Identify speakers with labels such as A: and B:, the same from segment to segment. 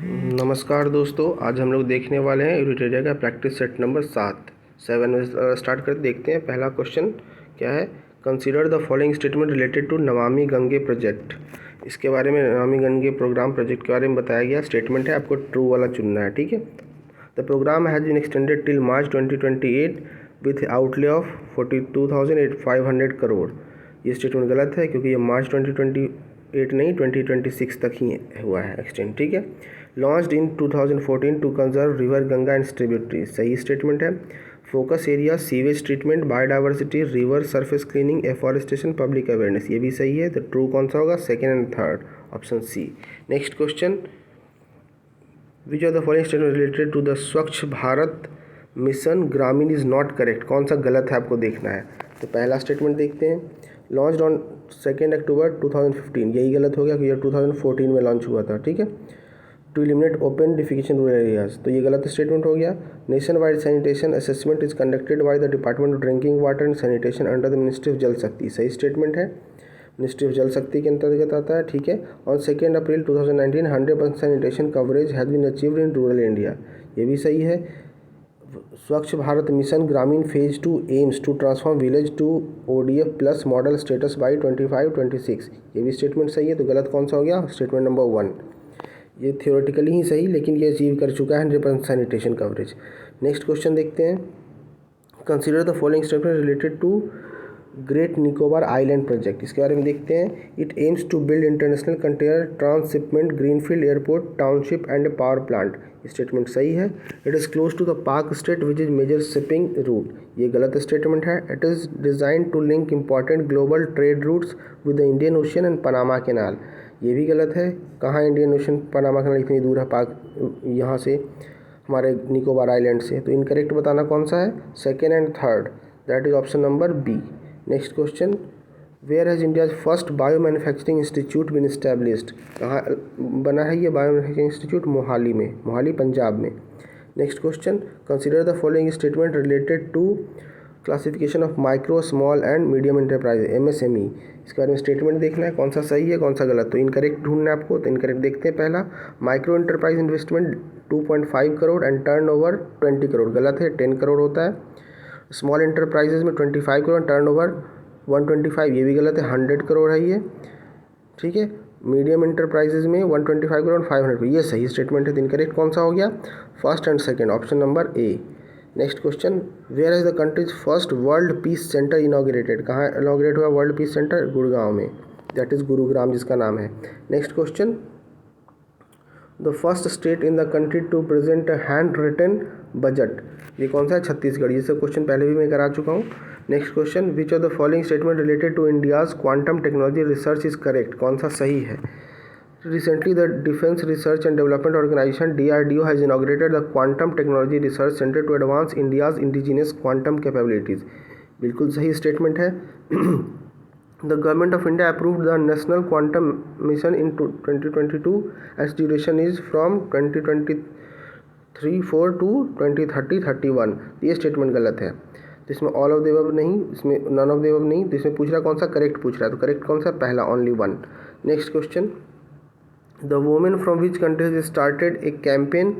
A: नमस्कार दोस्तों, आज हम लोग देखने वाले हैं यूरिटेरिया का प्रैक्टिस सेट नंबर 7 में स्टार्ट कर देखते हैं। पहला क्वेश्चन क्या है? Consider the following statement related to Namami Gange project. इसके बारे में नमामि गंगे प्रोग्राम प्रोजेक्ट के बारे में बताया गया स्टेटमेंट है, आपको ट्रू वाला चुनना है। ठीक है। The programme has been extended till March 2028 with outlay of 42,500 crore. ये स्टेटमेंट गलत है क्योंकि ये मार्च 2028 नहीं 2026 तक ही हुआ है एक्सटेंड। ठीक है। Launched in 2014 to conserve river Ganga and tributaries, सही स्टेटमेंट है। Focus area sewage treatment, biodiversity, river surface cleaning, afforestation, public awareness, ये भी सही है। तो ट्रू कौन सा होगा? Second and third, option C. Next question, which of the following statement related to the Swachh Bharat mission Gramin is not correct. कौन सा गलत है आपको देखना है। तो पहला स्टेटमेंट देखते हैं, लॉन्च्ड ऑन 2 अक्टूबर 2015, यही गलत हो गया क्योंकि ये 2014 में लॉन्च हुआ था। ठीक है। To eliminate open defecation rural areas, तो ये गलत स्टेटमेंट हो गया। Nation wide sanitation assessment is conducted by the department of drinking water and sanitation under the ministry of Jal Shakti, सही स्टेटमेंट है। मिनिस्ट्री ऑफ जल शक्ति के अंतर्गत आता है। ठीक है। On 2 April 2019 100% sanitation coverage has been achieved in rural India, ये भी सही है। Swachh Bharat mission Gramin phase 2 aims to transform village to ODF plus model status by 25-26, ये भी स्टेटमेंट सही है। तो गलत कौन सा हो गया? Statement number 1। ये थियोरेटिकली ही सही, लेकिन ये अचीव कर चुका है 100% सैनिटेशन कवरेज। नेक्स्ट क्वेश्चन देखते हैं, consider the following statement related to great Nicobar island project. इसके बारे में देखते हैं। It aims to build international container transshipment greenfield airport township and power plant, statement सही है। It is close to the Palk strait which is major shipping route, ये गलत statement है। It is design to link important global trade routes with the Indian ocean and Panama canal, ये भी गलत है। कहाँ इंडियन ओशन पनामा कैनाल इतनी दूर है पाक यहाँ से हमारे निकोबार आइलैंड से? तो इनकरेक्ट बताना कौन सा है? Second and third, that is option number B. Next question, where has India's first bio manufacturing institute been established, कहाँ बना है ये बायो मैन्युफैक्चरिंग इंस्टीट्यूट? मोहाली में, मोहाली पंजाब में। Next question, consider the following statement related to classification of micro small and medium enterprise MSME, इसके बारे में statement देखना है कौन सा सही है कौन सा गलत। तो इनकरेक्ट ढूंढना है आपको, तो इनकरेक्ट देखते हैं। पहला, micro enterprise investment 2.5 crore and turnover 20 crore, गलत है, 10 करोड़ होता है। स्मॉल एंटरप्राइजेज में 25 करोड़, टर्नओवर 125, ये भी गलत है, 100 करोड़ है ये। ठीक है। मीडियम एंटरप्राइजेज में 125 करोड़ 500 करोड़, ये सही स्टेटमेंट है। तो इनकरेक्ट कौन सा हो गया? First and second, option number A. Next question, where is the country's first world peace centre inaugurated, कहाँ इनॉग्रेट हुआ वर्ल्ड पीस सेंटर? गुड़गांव में, दैट इज गुरुग्राम जिसका नाम है। Next question, the first state in the country to present hand written budget, ये कौन सा है? छत्तीसगढ़। ये सब क्वेश्चन पहले भी मैं करा चुका हूँ। Next question, which of the following statement related to India's quantum technology research is correct, कौन सा सही है? Recently, the Defense Research and Development Organization (DRDO) has inaugurated the Quantum Technology Research Center to advance India's indigenous quantum capabilities. बिल्कुल सही statement है। The Government of India approved the National Quantum Mission in 2022 as duration is from 2023-4 to 2030-31, ये statement गलत है। तो इसमें all of the above नहीं, इसमें नन ऑफ द अबव नहीं, तो इसमें पूछ रहा कौन सा करेक्ट पूछ रहा है। तो करेक्ट कौन सा? पहला, only 1। Next question, the women from which countries started A campaign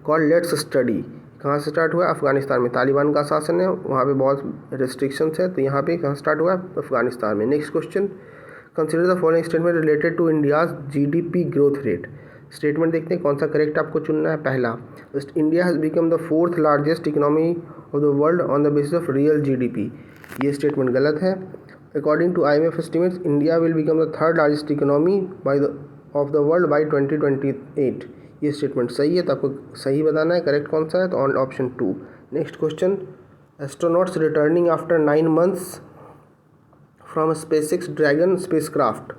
A: call let's study, कहाँ से स्टार्ट हुआ? अफगानिस्तान में, तालिबान का शासन है वहाँ पे बहुत रिस्ट्रिक्शंस है, तो यहाँ पे कहाँ स्टार्ट हुआ? अफगानिस्तान में। Next question, consider the following statement related to India's GDP growth rate, statement देखते हैं कौन सा करेक्ट आपको चुनना है। पहला, India has become the 4th largest economy of the world on the basis of real GDP, ये स्टेटमेंट गलत है। According to IMF estimates, India will become the 3rd largest economy of the world by 2028, ये statement सही है। तो आपको सही बताना है करेक्ट कौन सा है, तो on option 2। Next question, astronauts returning after 9 months from SpaceX dragon spacecraft,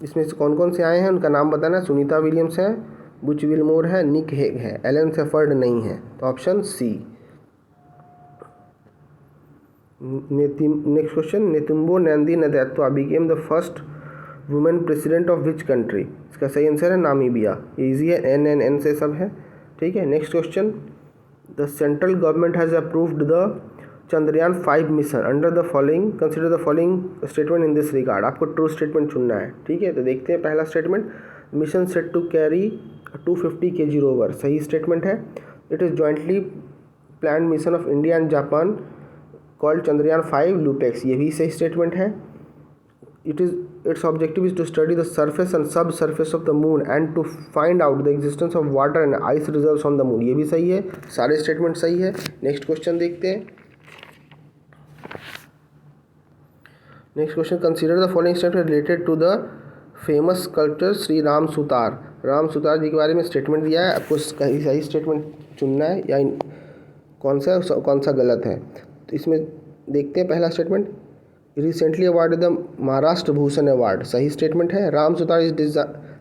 A: इसमें से कौन कौन से आए हैं उनका नाम बताना है। सुनीता विलियम्स है, बुच विलमोर है, निक हेग है, एलन सेफर्ड नहीं है, तो option C. Next question, Netumbo Nandi Ndaitwah became the first women president of which country, इसका सही आंसर है नामीबिया, ईजी है, NNN से सब है। ठीक है। Next question, the central government has approved the Chandrayaan 5 mission under the following, consider the following statement in this regard, आपको ट्रू स्टेटमेंट चुनना है। ठीक है। तो देखते हैं पहला स्टेटमेंट, mission set to carry 250 kg rover, सही स्टेटमेंट है। It is jointly plan mission of India and Japan called Chandrayaan 5 LUPEX, ये भी सही स्टेटमेंट है। Its objective is to study the surface and subsurface of the moon and to find out the existence of water and ice reserves on the moon, ये भी सही है, सारे statement सही है। नेक्स्ट क्वेश्चन देखते हैं। Next question, consider the following statement related to the famous sculpture Shri Ram Sutar. Ram Sutar ji के बारे में स्टेटमेंट दिया है, आपको सही स्टेटमेंट चुनना है या कौन सा गलत है। तो इसमें देखते हैं पहला statement, recently awarded the Maharashtra Bhushan award, सही स्टेटमेंट है। Ram Sutar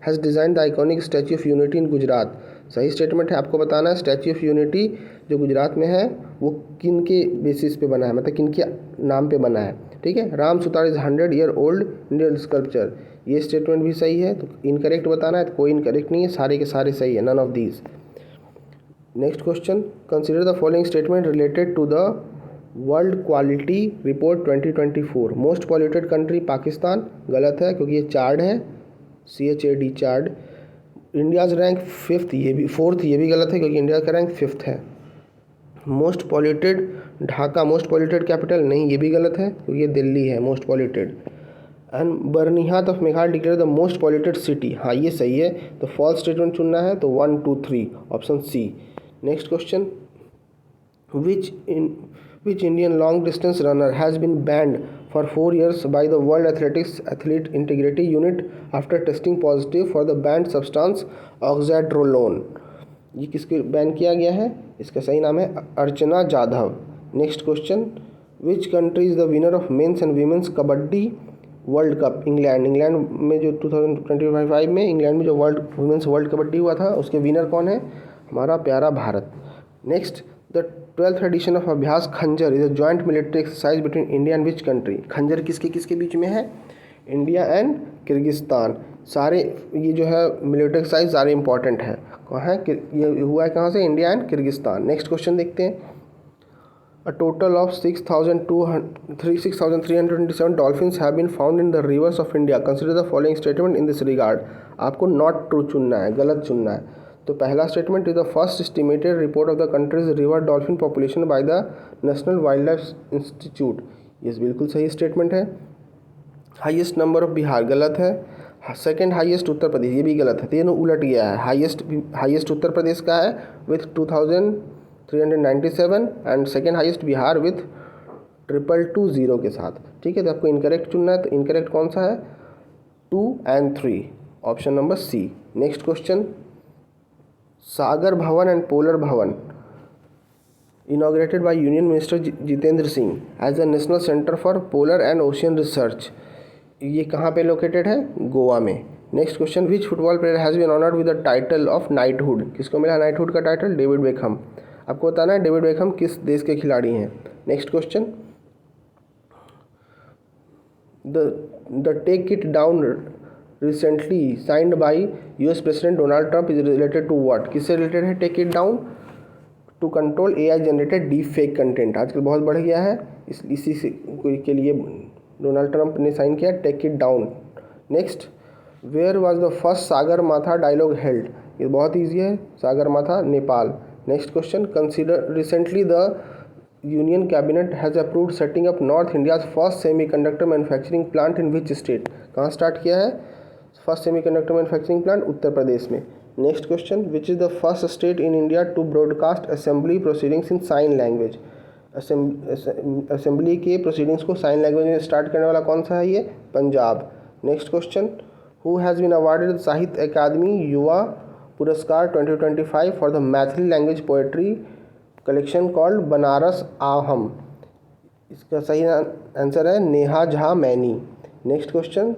A: has design the iconic statue of unity in Gujarat, सही स्टेटमेंट है। आपको बताना है स्टैच्यू ऑफ यूनिटी जो गुजरात में है वो किन के बेसिस पे बना है, मतलब किन के नाम पे बना है, ठीक है। Ram Sutar is 100 year old Indian sculpture, ये स्टेटमेंट भी सही है। तो इनकरेक्ट बताना है, तो कोई इनकरेक्ट नहीं है, सारे के सारे सही है, none of these. Next question, consider the following statement related to the world quality report 2024। Most polluted country Pakistan, गलत है क्योंकि ये चार्ड है, CHAD chard. India's rank 5th, ये भी 4th, ये भी गलत है क्योंकि इंडिया का रैंक 5th है। Most polluted Dhaka, most polluted capital, नहीं ये भी गलत है क्योंकि ये दिल्ली है most polluted. And Byrnihat of Meghalaya declare the most polluted city, हाँ ये सही है। तो फॉल्स स्टेटमेंट चुनना है, तो 1 2 3 option C. Next question, which Indian long distance runner has been banned for 4 years by the World Athletics Athlete Integrity Unit after testing positive for the banned substance oxandrolone, ये किसके ban किया गया है, इसका सही नाम है Archana Jadhav. Next question, which country is the winner of men's and women's kabaddi world cup, England में जो 2025 में इंग्लैंड में जो वुमेंस वर्ल्ड कबड्डी हुआ था उसके विनर कौन है, हमारा प्यारा भारत। नेक्स्ट, द 12th edition of Abhyas Khanjar is a joint military exercise between India and which country, Khanjar किसके बीच में है, इंडिया एंड किर्गिस्तान। सारे ये जो है मिलिट्री एक्सरसाइज सारे इंपॉर्टेंट है, कहाँ है, ये हुआ है कहाँ से, India and Kyrgyzstan. Next question देखते हैं, a total of 6,327 dolphins have been found in the rivers of India, consider the following statement in this regard. आपको नॉट ट्रू चुनना है, गलत चुनना है। तो पहला statement is the first estimated report of the country's river dolphin population by the national wild life institute, ये बिल्कुल सही स्टेटमेंट है। हाईएस्ट नंबर ऑफ बिहार, गलत है। सेकंड हाईएस्ट उत्तर प्रदेश, ये भी गलत है, तीनों उलट गया है। हाईएस्ट उत्तर प्रदेश का है with 2397 and second highest Bihar with 2220 के साथ, ठीक है। तो आपको इनकरेक्ट चुनना है, तो इनकरेक्ट कौन सा है, 2 and 3 option number C. Next question, Sagar Bhavan and polar Bhavan inaugurated by Union Minister Jitendra Singh as a national centre for polar and ocean research, ये कहाँ पे लोकेटेड है, गोवा में। Next question, which football player has been honoured with the title of knighthood, किसको मिला knighthood का title, David Beckham. आपको बताना है डेविड बेकहम किस देश के खिलाड़ी हैं। Next question, the take it down recently signed by US president Donald Trump is related to what, किससे रिलेटेड है take it down, to control AI generated deep fake content, आजकल बहुत बढ़ गया है, इसी से के लिए डोनाल्ड ट्रंप ने साइन किया take it down. Next, where was the first Sagarmatha dialogue held, ये बहुत ईजी है, Sagarmatha Nepal. Next question, consider recently the union cabinet has approved setting up north India's first semiconductor manufacturing plant in which state, कहाँ start किया है first semiconductor manufacturing plant, Uttar Pradesh में। Next question, which is the first state in India to broadcast assembly proceedings in sign language, assembly के proceedings को sign language में start करने वाला कौन सा है, ये Punjab. Next question, who has been awarded Sahitya Akademi Yuva Puraskar 2025 for the Maithili language poetry collection called Banaras Aham, इसका सही आंसर है Neha Jha Mani. Next question,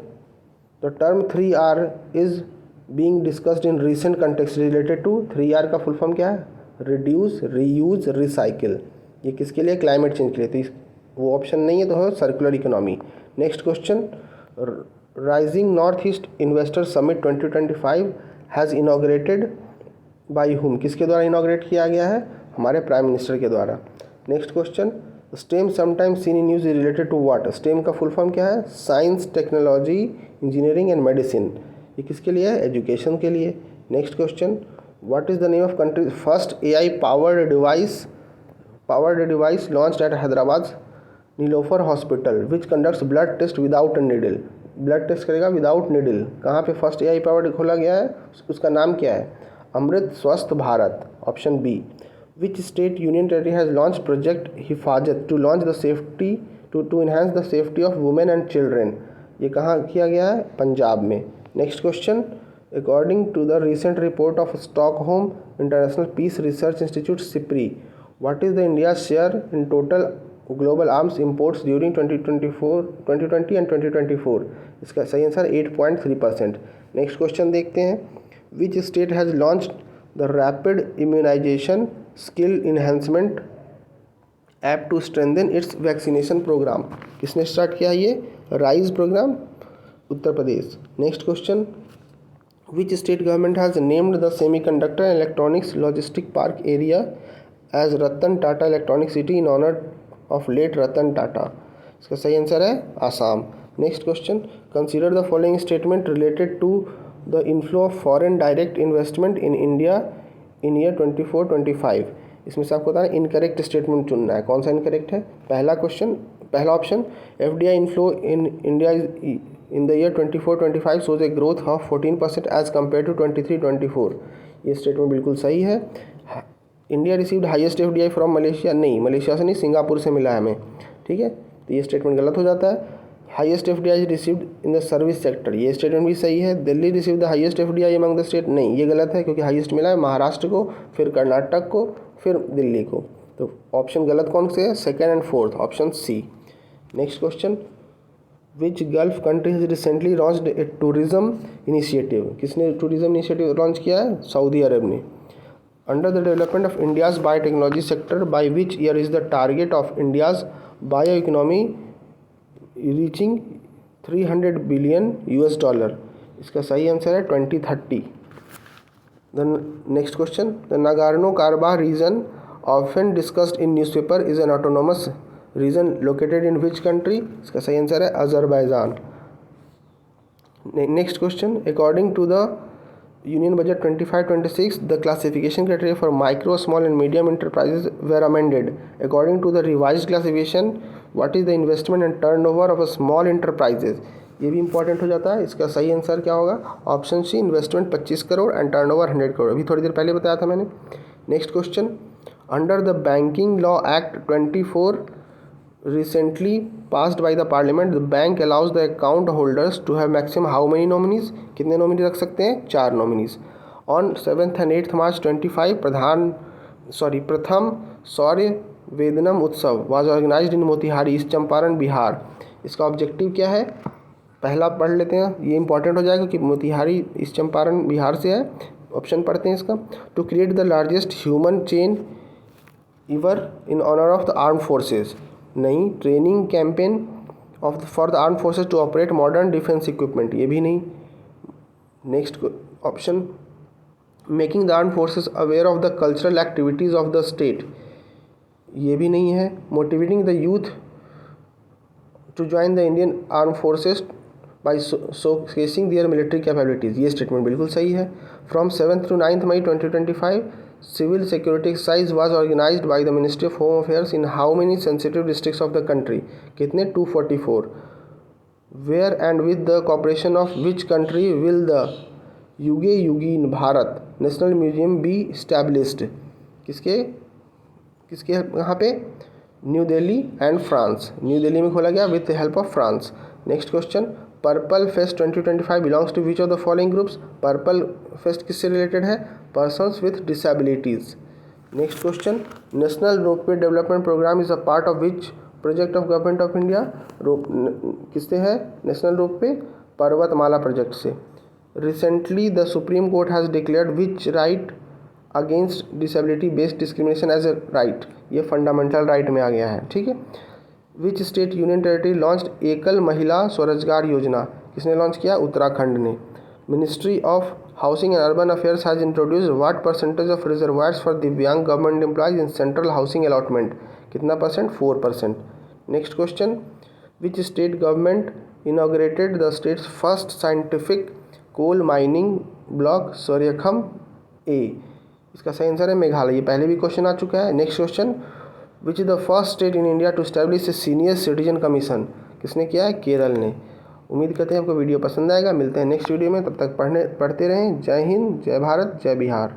A: the term 3R is being discussed in recent context related to, 3R का फुल फॉर्म क्या है, रिड्यूस रीयूज रिसाइकिल, ये किसके लिए, climate change के लिए, तो वो ऑप्शन नहीं है, तो है circular economy. Next question, rising north east investor summit 2025 has inaugurated by हुम, किसके द्वारा इनॉग्रेट किया गया है, हमारे प्राइम मिनिस्टर के द्वारा। Next question, STEM sometimes seen in news related to what, STEM का फुल फॉर्म क्या है, science technology engineering and medicine, ये किसके लिए है, एजुकेशन के लिए। Next question, what is the name of country first AI powered device launched at Hyderabad Niloufer hospital which conducts blood test without a needle. Blood test करेगा without needle. कहाँ पे first AI powered खोला गया है, उसका नाम क्या है? Amrit Swasth Bharat, option B. Which state union territory has launch project Hifazat to launch the safety to enhance the safety of women and children. ये कहाँ किया गया है? पंजाब में। Next question, according to the recent report of Stockholm international peace research institute SIPRI, what is the India share in total global arms imports during 2020 and 2024? इसका सही answer 8.3%। Next question देखते हैं, विच state has launched the rapid immunisation skill enhancement app to strengthen its vaccination programme? किसने start किया ये RISE programme? Uttar Pradesh. Next question, which state government has named the semiconductor and electronics logistic park area as Ratan Tata electronic city in honour of late Ratan Tata? इसका सही answer है Assam. Next question, consider the following statement related to the inflow of foreign direct investment in India in year 24-25। इसमें से आपको बताना incorrect statement चुनना है। कौन सा इनकरेक्ट है? पहला option, FDI inflow in India in the year 24-25 shows a growth of 14% as compare to 23-24। ये स्टेटमेंट बिल्कुल सही है। India received highest FDI from Malaysia, नहीं, मलेशिया से नहीं, सिंगापुर से मिला है हमें, ठीक है, तो ये स्टेटमेंट गलत हो जाता है। Highest FDI received in the service sector, ये स्टेटमेंट भी सही है। Delhi receive the highest FDI among the state, नहीं, ये गलत है, क्योंकि हाईएस्ट मिला है महाराष्ट्र को, फिर कर्नाटक को, फिर दिल्ली को, तो ऑप्शन गलत कौन से है? Second and fourth, option C. Next question, which gulf country has recently launched a tourism initiative? किसने टूरिज्म इनिशिएटिव लॉन्च किया है? सऊदी अरब ने। Under the development of India's biotechnology sector by which year is the target of India's bio economy reaching $300 billion? इसका सही answer है 2030। The next question, the Nagorno Karabakh region often discussed in newspaper is an autonomous region located in which country? इसका सही answer है Azerbaijan. Next question, according to the union budget 25-26 the classification criteria for micro small and medium enterprises were amended. According to the revised classification what is the investment and turnover of a small enterprises? ये भी important हो जाता है। इसका सही answer क्या होगा? Option C, investment 25 crore and turnover 100 crore. अभी थोड़ी देर पहले बताया था मैंने। Next question, under the banking law act 24 recently passed by the parliament, the bank allows the account holders to have maximum how many nominees? कितने नॉमिनी रख सकते हैं? 4 nominees. On 7th and 8th March 25 प्रथम सौर्य वेदनम उत्सव was organized in Motihari, east Champaran, Bihar. इसका objective क्या है? पहला पढ़ लेते हैं, ये इंपॉर्टेंट हो जाएगा कि मोतिहारी ईस्ट चंपारण बिहार से है। ऑप्शन पढ़ते हैं इसका, to create the largest human chain ever in honour of the arm forces, नहीं, training campaign for the arm forces to operate modern defence equipment, ये भी नहीं। Next option, making the arm forces aware of the cultural activities of the state, ये भी नहीं है। Motivating the youth to join the Indian arm forces by showcasing their military capabilities, ये statement बिल्कुल सही है। From 7th to 9th May 2025 civil security exercise was organized by the Ministry of Home Affairs in how many sensitive districts of the country? कितने? 244. Where and with the cooperation of which country will the Yuge Yugeen Bharat national museum be established? किसके यहाँ पे? New Delhi and France, new Delhi में खोला गया with the help of France. Next question, purple fest 2025 belongs to which of the following groups? Purple fest किससे related है? Persons with disabilities. Next question, national ropeway development programme is a part of which project of government of India? किससे है national ropeway? Parvatmala project से। Recently the supreme court has declared which right against disability based discrimination as a right, ये fundamental right में आ गया है, ठीक है। Which state union territory launched Ekal Mahila Swarozgar Yojana? किसने लॉन्च किया? उत्तराखंड ने। Ministry of housing and urban affairs has introduce what percentage of reservoirs for Divyang government employees in central housing allotment? कितना percent? 4%। Next question, which state government inaugurated the state's first scientific coal mining block सौर्यखम ए। इसका सही answer है मेघालय। ये पहले भी question आ चुका है। Next question, which is the first state in India to establish a senior citizen commission. किसने किया है? केरल ने। उम्मीद करते हैं आपको वीडियो पसंद आएगा। मिलते हैं नेक्स्ट वीडियो में, तब तक पढ़ते रहें। जय हिंद, जय भारत, जय बिहार।